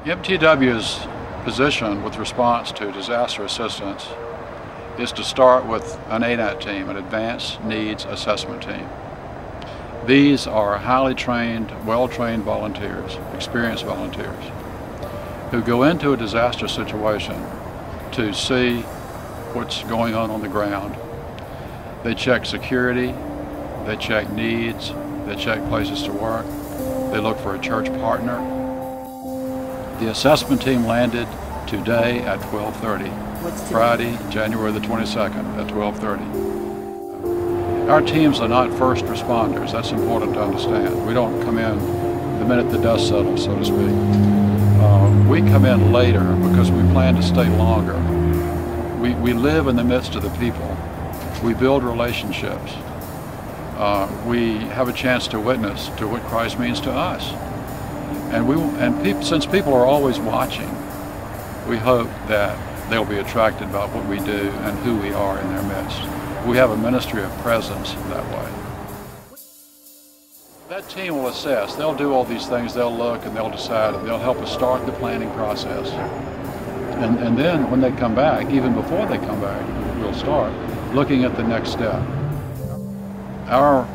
MTW's position with response to disaster assistance is to start with an ANAT team, an Advanced Needs Assessment Team. These are highly trained, well-trained volunteers, experienced volunteers, who go into a disaster situation to see what's going on the ground. They check security, they check needs, they check places to work, they look for a church partner. The assessment team landed today at 12:30, Friday, January the 22nd at 12:30. Our teams are not first responders. That's important to understand. We don't come in the minute the dust settles, so to speak. We come in later because we plan to stay longer. We live in the midst of the people. We build relationships. We have a chance to witness to what Christ means to us. Since people are always watching, we hope that they'll be attracted by what we do and who we are in their midst. We have a ministry of presence that way. That team will assess. They'll do all these things. They'll look and they'll decide and they'll help us start the planning process. And then when they come back, even before they come back, we'll start looking at the next step. Our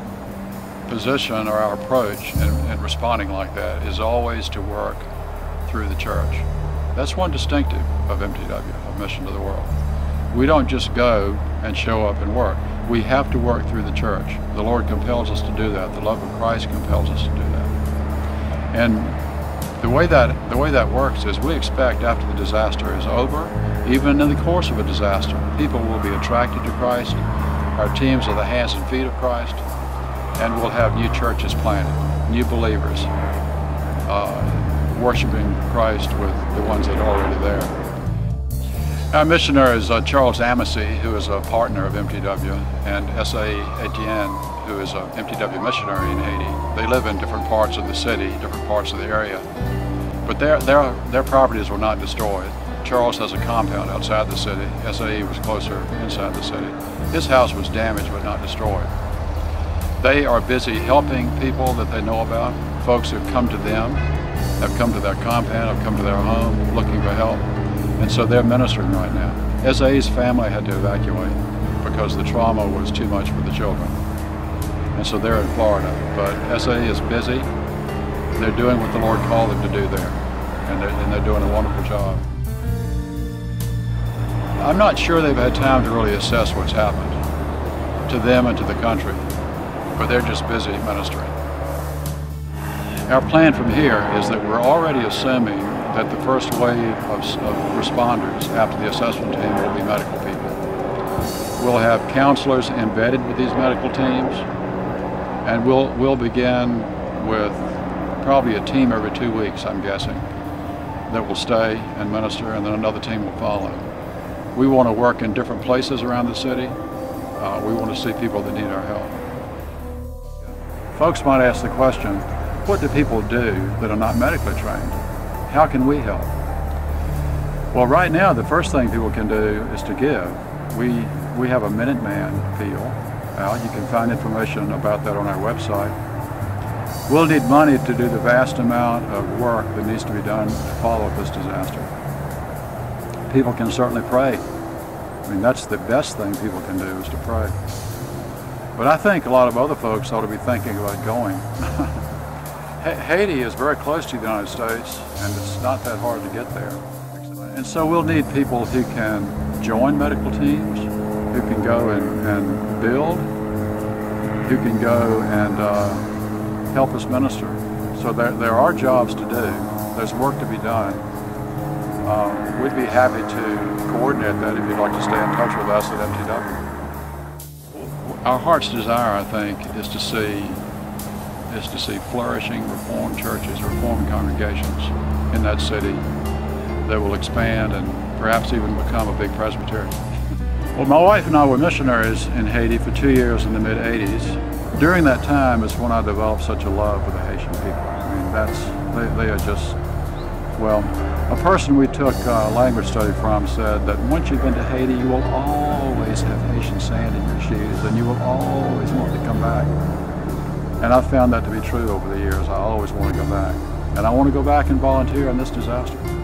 position or our approach in responding like that is always to work through the church. That's one distinctive of MTW, of Mission to the World. We don't just go and show up and work. We have to work through the church. The Lord compels us to do that. The love of Christ compels us to do that. And the way that works is we expect after the disaster is over, even in the course of a disaster, people will be attracted to Christ. Our teams are the hands and feet of Christ, and we'll have new churches planted, new believers worshiping Christ with the ones that are already there. Our missionary is Charles Amacy, who is a partner of MTW, and S.A. Etienne, who is an MTW missionary in Haiti. They live in different parts of the city, different parts of the area, but their properties were not destroyed. Charles has a compound outside the city. S.A. was closer inside the city. His house was damaged but not destroyed. They are busy helping people that they know about, folks who come to them, have come to their compound, have come to their home looking for help. And so they're ministering right now. S.A.'s family had to evacuate because the trauma was too much for the children. And so they're in Florida. But S.A. is busy. They're doing what the Lord called them to do there. And they're doing a wonderful job. I'm not sure they've had time to really assess what's happened to them and to the country, but they're just busy ministering. Our plan from here is that we're already assuming that the first wave of responders after the assessment team will be medical people. We'll have counselors embedded with these medical teams, and we'll begin with probably a team every 2 weeks, I'm guessing, that will stay and minister, and then another team will follow. We want to work in different places around the city. We want to see people that need our help. Folks might ask the question, what do people do that are not medically trained? How can we help? Well, right now, the first thing people can do is to give. We have a Minuteman appeal out. You can find information about that on our website. We'll need money to do the vast amount of work that needs to be done to follow up this disaster. People can certainly pray. I mean, that's the best thing people can do is to pray. But I think a lot of other folks ought to be thinking about going. Haiti is very close to the United States, and it's not that hard to get there. And so we'll need people who can join medical teams, who can go and build, who can go and help us minister. So there are jobs to do. There's work to be done. We'd be happy to coordinate that if you'd like to stay in touch with us at MTW. Our heart's desire, I think, is to see flourishing Reformed churches, Reformed congregations in that city that will expand and perhaps even become a big presbytery. Well, my wife and I were missionaries in Haiti for 2 years in the mid-'80s. During that time is when I developed such a love for the Haitian people. I mean, they are just, well, a person we took language study from said that once you've been to Haiti, you will always have Haitian sand in your shoes, and you will always want to come back. And I've found that to be true over the years. I always want to go back. and I want to go back and volunteer in this disaster.